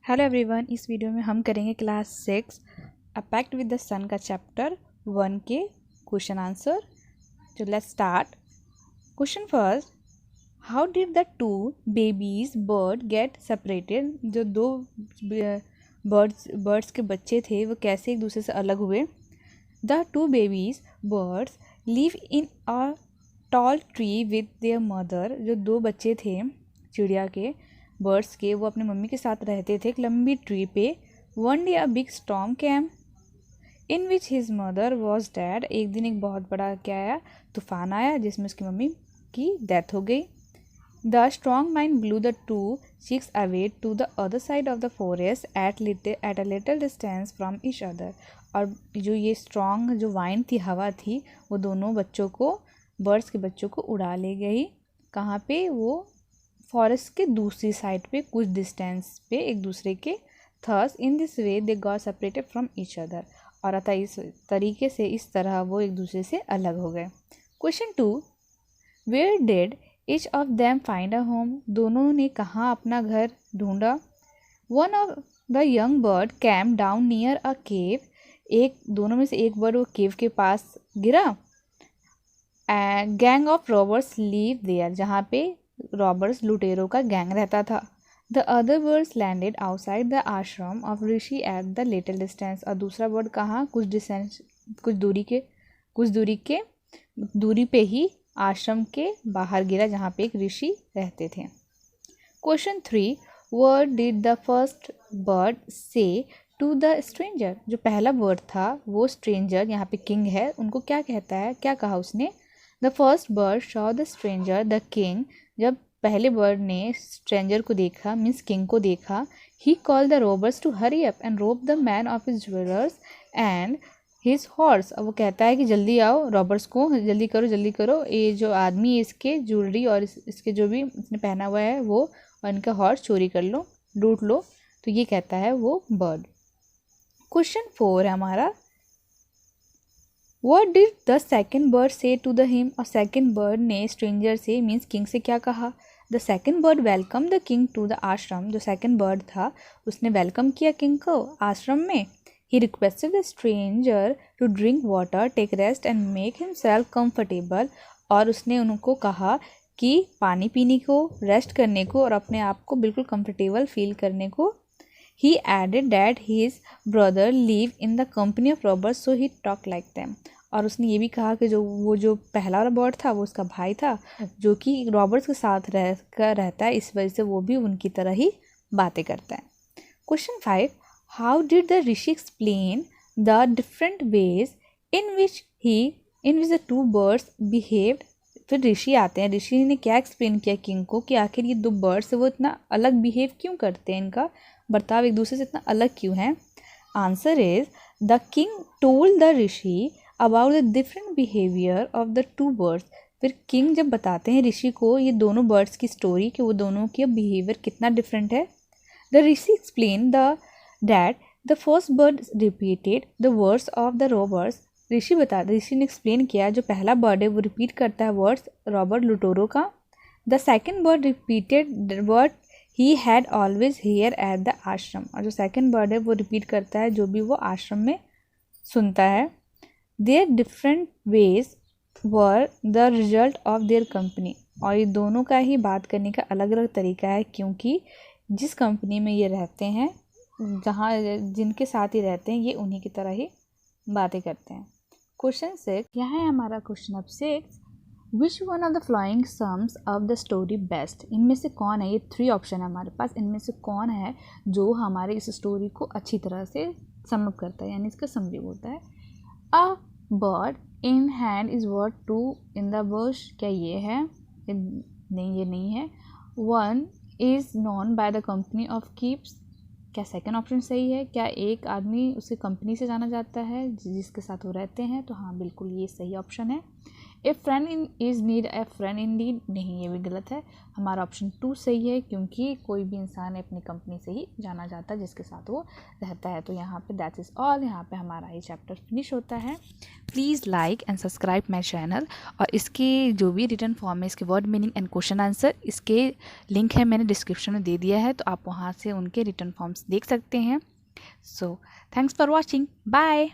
Hello everyone, इस video में हम करेंगे class 6 a pact with the sun का चैप्टर 1 के क्वेश्चन आंसर। तो let's start. Question first, how did the two babies bird get separated. जो दो बर्ड्स के बच्चे थे वो कैसे एक दूसरे से अलग हुए। The two babies birds live in a tall tree with their mother. जो दो बच्चे थे चिड़िया के बर्ड्स के, वो अपने मम्मी के साथ रहते थे एक लंबी ट्री पे। One day a big storm came in which his mother was dead. एक दिन एक बहुत बड़ा क्या आया, तूफान आया जिसमें उसकी मम्मी की डेथ हो गई। The strong wind blew the two chicks away to the other side of the forest at a little distance from each other. और जो ये स्ट्रॉन्ग जो वाइंड थी, हवा थी, वो दोनों बच्चों को, बर्ड्स के बच्चों को उड़ा ले गई। कहाँ पे? वो फॉरेस्ट के दूसरी साइड पे, कुछ डिस्टेंस पे एक दूसरे के। Thus in this way they got separated from each other. और अतः इस तरीके से, इस तरह वो एक दूसरे से अलग हो गए। Question 2, where did each of them find a home. दोनों ने कहाँ अपना घर ढूंढा। One of the young bird came down near a cave. दोनों में से एक बर्ड वो केव के पास गिरा। Gang of robbers live there, जहाँ पे रॉबर्स लुटेरों का गैंग रहता था। The other birds landed outside the ashram of rishi at the little distance. और दूसरा बर्ड कहाँ? कुछ दूरी पे ही आश्रम के बाहर गिरा, जहाँ पे एक ऋषि रहते थे। Question 3, what did the first bird से टू द स्ट्रेंजर। जो पहला बर्ड था वो स्ट्रेंजर, यहाँ पे किंग है, उनको क्या कहता है, क्या कहा उसने। The first bird Shaw the stranger the king. जब पहले बर्ड ने स्ट्रेंजर को देखा, मीन्स किंग को देखा, he call the robbers to hurry up and rob the man of his jewellers and his horse. अब वो कहता है कि जल्दी आओ, रॉबर्स को जल्दी करो, ये जो आदमी है इसके ज्वेलरी और इसके जो भी इसने पहना हुआ है वो, और इनका हॉर्स चोरी कर लो, लूट लो। तो ये कहता है वो बर्ड। क्वेश्चन 4 है हमारा, What did the second bird say to the him। और सेकेंड बर्ड ने स्ट्रेंजर से, मीन्स किंग से क्या कहा। The second bird welcome the king to the ashram. जो सेकेंड बर्ड था उसने वेलकम किया किंग को आश्रम में। He requested the stranger to drink water, take rest and make himself comfortable. और उसने उनको कहा कि पानी पीने को, रेस्ट करने को और अपने आप को बिल्कुल कंफर्टेबल फील करने को। He added that his brother lived in the company of robbers, so he talked like them। और उसने ये भी कहा कि जो पहला वाला बर्ड था वो उसका भाई था, जो कि रॉबर्ट्स के साथ रहता है, इस वजह से वो भी उनकी तरह ही बातें करता है। Question 5, how did the rishi explain the different ways in which the two birds behaved. फिर ऋषि आते हैं, ऋषि ने क्या एक्सप्लेन किया किंग को कि आखिर ये दो बर्ड्स है वो इतना अलग बिहेव क्यों करते हैं, इनका बर्ताव एक दूसरे से इतना अलग क्यों है। Answer is, the king told the Rishi about the different behaviour of the two birds. फिर किंग जब बताते हैं ऋषि को ये दोनों बर्ड्स की स्टोरी कि वो दोनों के बिहेवियर कितना डिफरेंट है। The rishi explain that the first bird repeated the words of the robbers. Rishi ने एक्सप्लेन किया जो पहला बर्ड है वो रिपीट करता है वर्ड्स रॉबर्ट लुटेरों का। The second bird repeated word he had always hear at the ashram. और जो सेकेंड बर्ड है वो रिपीट करता है जो भी वो आश्रम में सुनता है। Their different ways were the result of their company. और ये दोनों का ही बात करने का अलग अलग तरीका है, क्योंकि जिस कंपनी में ये रहते हैं, जिनके साथ ही रहते हैं, ये उन्हीं की तरह ही बातें करते हैं। क्वेश्चन 6, यहाँ है हमारा क्वेश्चन अब 6, which one of the flowing sums of the story best. इनमें से कौन है, ये 3 ऑप्शन है हमारे पास, इनमें से कौन है जो हमारे इस स्टोरी को अच्छी तरह से सम अप करता है, यानी इसका समरी बोलता है। A bird in hand is worth 2 in the Bush. क्या ये है? नहीं, ये नहीं है। One is known by the company of keeps. क्या सेकेंड ऑप्शन सही है? क्या एक आदमी उसे कंपनी से जाना जाता है जिसके साथ वो रहते हैं? तो हाँ, बिल्कुल ये सही ऑप्शन है। ए friend in is need a friend in need, नहीं, ये भी गलत है। हमारा ऑप्शन 2 सही है, क्योंकि कोई भी इंसान अपनी कंपनी से ही जाना जाता है जिसके साथ वो रहता है। तो यहाँ पे दैट इज़ ऑल, यहाँ पे हमारा ये चैप्टर फिनिश होता है। Please like and subscribe my channel. और इसके जो भी रिटर्न फॉर्म है, इसके word meaning and question answer, इसके लिंक है मैंने डिस्क्रिप्शन में दे दिया है, तो आप वहाँ से उनके रिटर्न फॉर्म्स देख सकते हैं। So thanks for watching, bye.